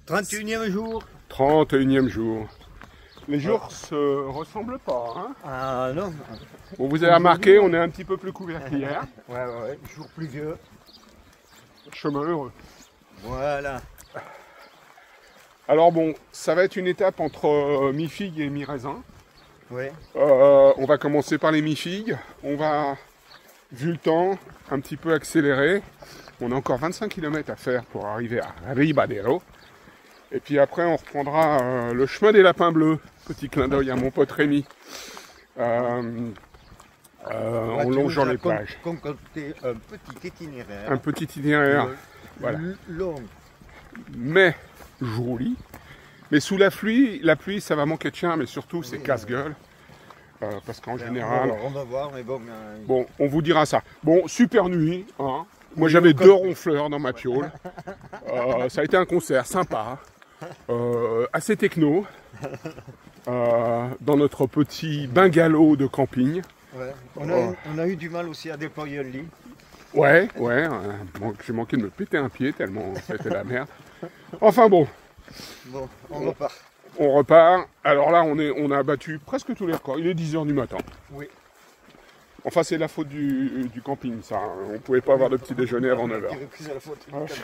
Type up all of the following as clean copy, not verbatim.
31e jour. 31e jour. Les jours se ressemblent pas, hein? Ah non. Bon, vous avez remarqué, on est un petit peu plus couvert qu'hier. Ouais, jour pluvieux. Chemin heureux. Voilà. Alors bon, ça va être une étape entre mi-figue et mi-raisin. Ouais. On va commencer par les mi-figues. On va, vu le temps, un petit peu accélérer. On a encore 25 km à faire pour arriver à Ribadero. Et puis après, on reprendra le chemin des lapins bleus. Petit clin d'œil à mon pote Rémi. En longeant les plages. Concocter un petit itinéraire. Un petit itinéraire. Voilà. Long. Mais joli. Mais sous la pluie, ça va manquer de chien, mais surtout c'est casse-gueule. Parce qu'en général... On va voir, mais bon... Bon, on vous dira ça. Bon, super nuit. Hein. Moi j'avais 2 ronfleurs dans ma piole. Ça a été un concert sympa. Assez techno. Dans notre petit bungalow de camping. Ouais. On a eu du mal aussi à déployer le lit. Ouais. J'ai manqué de me péter un pied tellement c'était la merde. Enfin bon. Bon, on repart. On repart. Alors là, on a battu presque tous les records. Il est 10h du matin. Oui. Enfin, c'est la faute du camping, ça. On ne pouvait pas avoir de petit déjeuner avant 9h.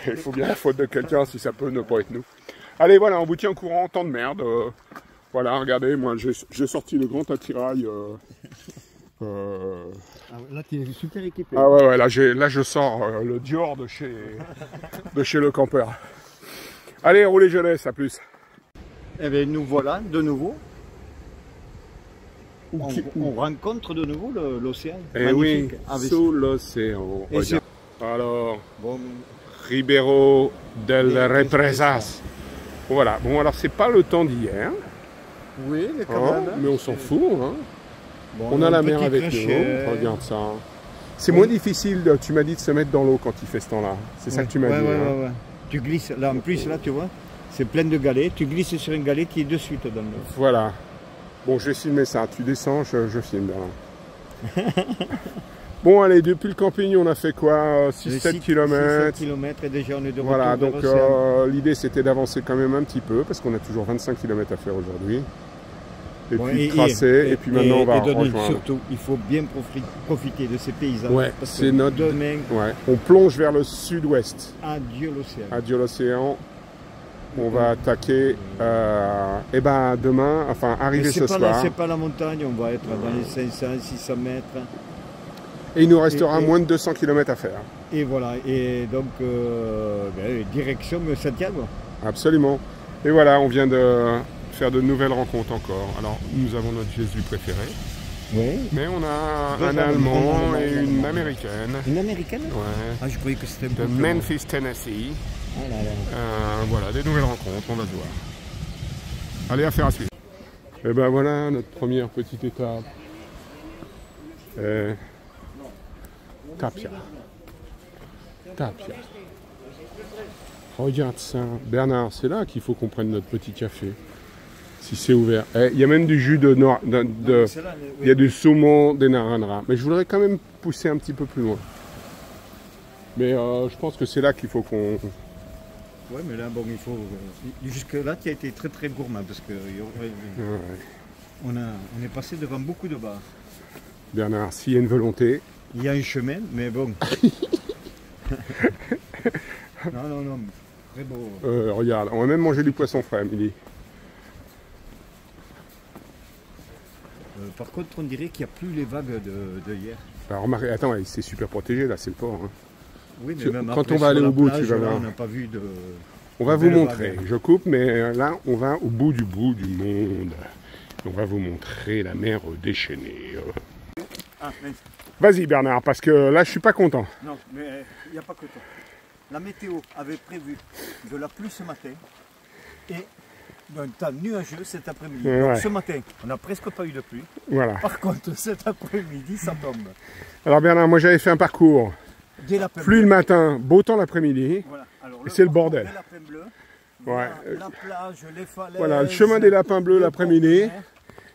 Il faut bien la faute de quelqu'un si ça peut ne pas être nous. Allez, voilà, on vous tient au courant. Temps de merde. Voilà, regardez, moi, j'ai sorti le grand attirail. Là, tu es super équipé. Ah ouais, là je sors le Dior de chez le campeur. Allez, roulez jeunesse, à plus. Eh bien, nous voilà de nouveau. On rencontre de nouveau l'océan. Eh oui, sous l'océan. Alors, bon. Ribeiro del Represas. Voilà, bon alors c'est pas le temps d'hier. Oui, mais quand même. Mais on s'en fout. Hein. Bon, on a la mer avec nous, regarde ça. C'est moins difficile, tu m'as dit, de se mettre dans l'eau quand il fait ce temps-là. C'est ça que tu m'as dit. Ouais. Tu glisses, là en plus, là tu vois, c'est plein de galets. Tu glisses sur une galette qui est de suite dans l'eau. Voilà. Bon, je vais filmer ça. Tu descends, je filme. Bon, allez, depuis le camping, on a fait quoi? 6-7 km. 6-7 km et déjà on est de retour. Voilà, donc l'idée c'était d'avancer quand même un petit peu, parce qu'on a toujours 25 km à faire aujourd'hui. Et puis tracer, et puis maintenant on va rejoindre. Surtout, il faut bien profiter de ces paysages. Ouais, c'est notre... Demain, on plonge vers le sud-ouest. Adieu l'océan. Adieu l'océan. On va attaquer, et ben demain, enfin arriver ce soir. C'est pas la montagne, on va être dans les 500-600 mètres. Et il nous restera moins de 200 km à faire. Et voilà, et donc direction Santiago. Absolument. Et voilà, on vient de faire de nouvelles rencontres encore. Alors, nous avons notre Jésus préféré. Oui. Mais on a un Allemand et une Américaine. Une Américaine? Ouais. Ah, je croyais que c'était de Memphis, Tennessee. Ah là là. Voilà, des nouvelles rencontres, on va se voir. Allez, affaire à suivre. Et ben voilà, notre première petite étape. Tapia. Regarde ça. Bernard, c'est là qu'il faut qu'on prenne notre petit café. Si c'est ouvert. Il y a même du jus il y a du saumon des naranjas. Mais je voudrais quand même pousser un petit peu plus loin. Mais je pense que c'est là qu'il faut qu'on... Ouais, mais là, bon, il faut... Jusque là, tu as été très très gourmand parce que... On est passé devant beaucoup de bars. Bernard, s'il y a une volonté... Il y a un chemin, mais bon. Non, très beau. Regarde, on va même manger du poisson frais, Amélie. Par contre, on dirait qu'il n'y a plus les vagues de hier. Alors, remarquez, attends, c'est super protégé, là, c'est le port. Hein. Oui, mais même quand on va aller au bout, plage, tu vas voir. On n'a pas vu de... On va vous montrer. Je coupe, mais là, on va au bout du monde. On va vous montrer la mer déchaînée. Vas-y Bernard, parce que là je suis pas content. Non, mais il n'y a pas que toi. La météo avait prévu de la pluie ce matin et d'un temps nuageux cet après-midi. Donc ce matin, on n'a presque pas eu de pluie. Voilà. Par contre, cet après-midi, ça tombe. Alors Bernard, moi j'avais fait un parcours. Pluie le matin, beau temps l'après-midi. Voilà. Et c'est le bordel. Les lapins bleus, la plage, les falaises. Voilà, le chemin des lapins bleus l'après-midi.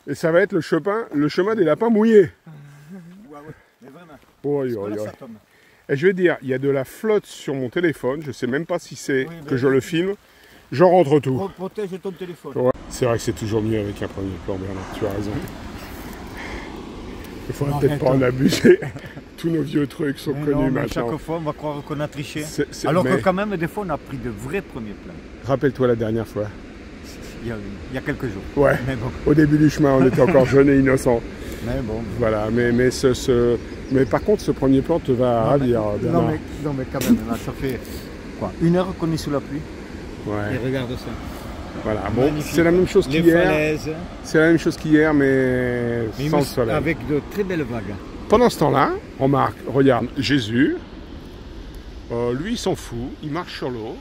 Et ça va être le chemin des lapins mouillés. Mais vraiment. Ça tombe. Et je vais te dire, il y a de la flotte sur mon téléphone. Je ne sais même pas si c'est que je le filme. j'en rentre tout. Protège ton téléphone. Ouais. C'est vrai que c'est toujours mieux avec un premier plan, Bernard, tu as raison. Il faudrait peut-être pas en abuser. Tous nos vieux trucs sont connus maintenant. Chaque fois, on va croire qu'on a triché. Alors que quand même, des fois, on a pris de vrais premiers plans. Rappelle-toi la dernière fois. Il y a quelques jours. Ouais, mais bon. Au début du chemin, on était encore jeunes et innocents. Mais bon. Voilà, mais par contre, ce premier plan te va ravir, Bernard. Non, mais quand même, là, ça fait quoi, 1 heure qu'on est sous la pluie. Ouais. Et regarde ça. Voilà, bon, c'est la même chose qu'hier. C'est la même chose qu'hier, mais sans le soleil. Avec de très belles vagues. Pendant ce temps-là, remarque, regarde, Jésus, lui, il s'en fout, il marche sur l'eau.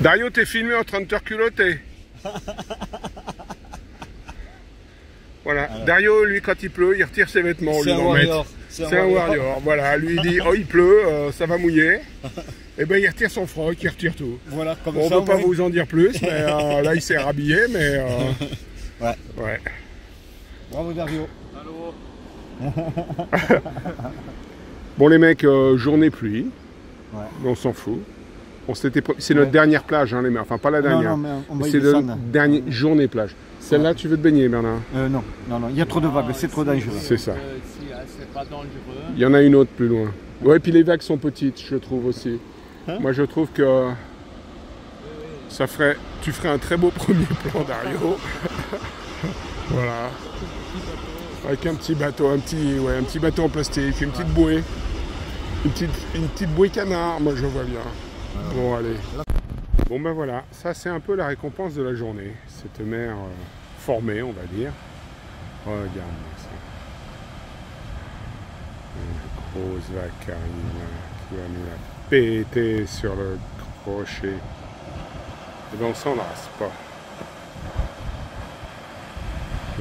Dario, t'es filmé en train de te reculotter. Voilà. Alors. Dario, lui, quand il pleut, il retire ses vêtements. C'est un warrior. C'est un warrior. Voilà, lui, il dit, oh, il pleut, ça va mouiller. Et ben, il retire son froc, il retire tout. Voilà, comme bon, ça. On ne peut pas vous en dire plus, mais là, il s'est rhabillé, mais... ouais. Bravo, Dario. Allô. Bon, les mecs, journée pluie. Ouais. On s'en fout. C'est notre dernière plage, hein, les mecs. Enfin, pas la dernière. C'est notre dernière journée plage. Celle-là, tu veux te baigner, Bernard? Non, il y a trop de vagues, c'est trop dangereux. C'est ça. C'est pas dangereux. Il y en a une autre plus loin. Ouais, puis les vagues sont petites, je trouve aussi. Hein? Moi, je trouve que tu ferais un très beau premier plan, Dario. Voilà. Avec un petit bateau, un petit bateau en plastique, une petite bouée. Une petite bouée canard, moi je vois bien. Bon, allez. Bon, ben voilà, ça c'est un peu la récompense de la journée. Cette mer formée, on va dire. Regarde ça. Une grosse vague qui arrive là, qui va nous la péter sur le crochet. Et ben on s'en lasse pas.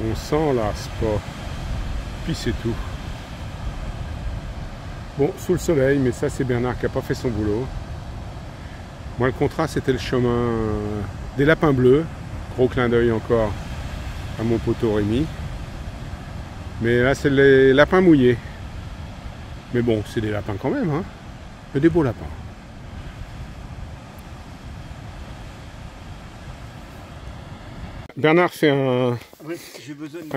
On s'en lasse pas. Puis c'est tout. Bon, sous le soleil, mais ça c'est Bernard qui n'a pas fait son boulot. Moi le contrat c'était le chemin des lapins bleus. Gros clin d'œil encore à mon poteau Rémi. Mais là c'est les lapins mouillés. Mais bon, c'est des lapins quand même, hein. Mais des beaux lapins. Bernard fait un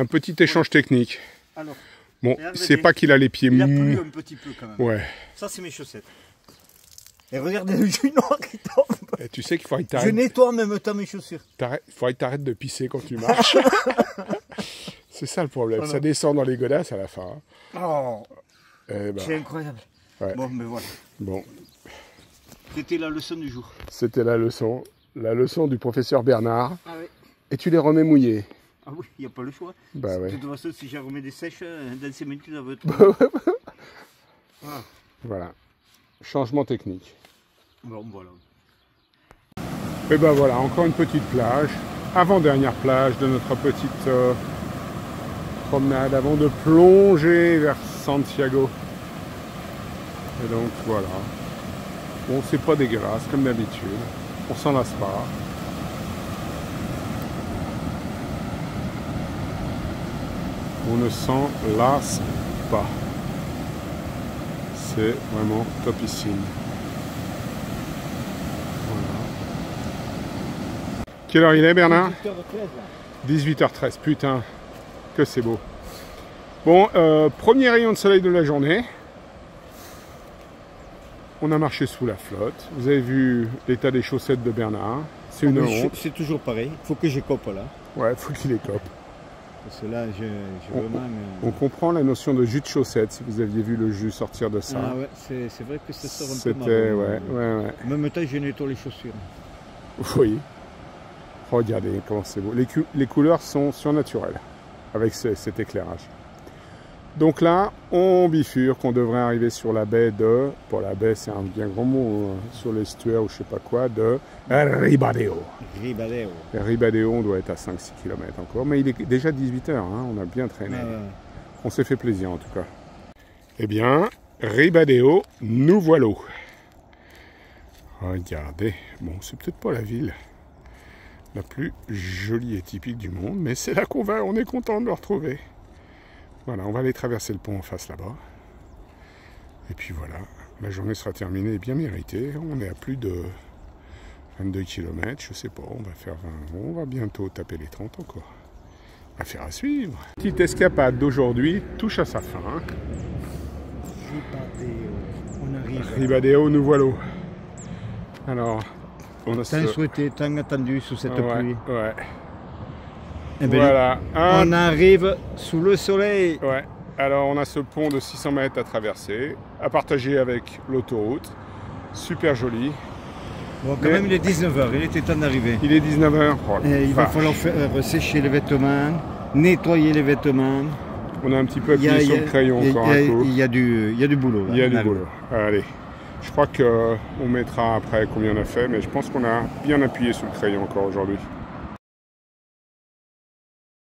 petit échange technique. Alors, bon, c'est pas qu'il a les pieds mous. Il a plu un petit peu quand même. Ouais. Ça, c'est mes chaussettes. Et regardez le jus noir qui tombe. Et tu sais qu'il faudrait que t'arrêtes. Je nettoie en même temps mes chaussures. Il faudrait que t'arrêtes de pisser quand tu marches. C'est ça le problème. Voilà. Ça descend dans les godasses à la fin. Oh, ben, c'est incroyable. Ouais. Bon, mais voilà. Bon. C'était la leçon du jour. C'était la leçon du professeur Bernard. Ah oui. Et tu les remets mouillés. Ah oui, il n'y a pas le choix. Bah ouais. De toute façon, si j'en remets des sèches, dans 5 minutes, ça va être... Voilà. Changement technique. Bon, voilà. Et ben voilà, encore une petite plage. Avant-dernière plage de notre petite promenade avant de plonger vers Santiago. Et donc voilà. Bon, c'est pas dégueulasse comme d'habitude. On s'en lasse pas. On ne s'en lasse pas. C'est vraiment topissime. Voilà. Quelle heure il est, Bernard? 18h13, putain, que c'est beau. Bon, premier rayon de soleil de la journée. On a marché sous la flotte. Vous avez vu l'état des chaussettes de Bernard. C'est une honte. C'est toujours pareil. Il faut que j'écope là. Ouais, il faut qu'il écope. Parce que là, on comprend la notion de jus de chaussettes, si vous aviez vu le jus sortir de ça. Ah ouais, c'est vrai que ça sort un peu C'était, ouais. En même temps, je nettoie les chaussures. Oui. Regardez comment c'est beau. Les couleurs sont surnaturelles avec cet éclairage. Donc là, on bifurque, on devrait arriver sur la baie de... Bon, la baie, c'est un bien grand mot, sur l'estuaire ou je sais pas quoi, de Ribadeo. Ribadeo, on doit être à 5-6 km encore, mais il est déjà 18h, hein, on a bien traîné. On s'est fait plaisir en tout cas. Eh bien, Ribadeo, nous voilà. Regardez, bon, c'est peut-être pas la ville la plus jolie et typique du monde, mais c'est là qu'on va, on est content de le retrouver. Voilà, on va aller traverser le pont en face là-bas. Et puis voilà, la journée sera terminée et bien méritée. On est à plus de 22 km, je sais pas, on va faire 20, on va bientôt taper les 30 encore. Affaire à suivre. Petite escapade d'aujourd'hui touche à sa fin. On arrive. Ribadeo, nous voilà. Alors, on a Tant souhaité, tant attendu sous cette pluie. Ouais. Et bien, Voilà. on arrive sous le soleil. Ouais. Alors, on a ce pont de 600 mètres à traverser, à partager avec l'autoroute. Super joli. Bon, quand même, il est 19h, il était temps d'arriver. Il est 19h. Oh, il va falloir faire sécher les vêtements, nettoyer les vêtements. On a un petit peu appuyé sur le crayon encore un coup. Il y a du boulot. Là, il y a du boulot. Allez. Je crois qu'on mettra après combien on a fait, mais je pense qu'on a bien appuyé sur le crayon encore aujourd'hui.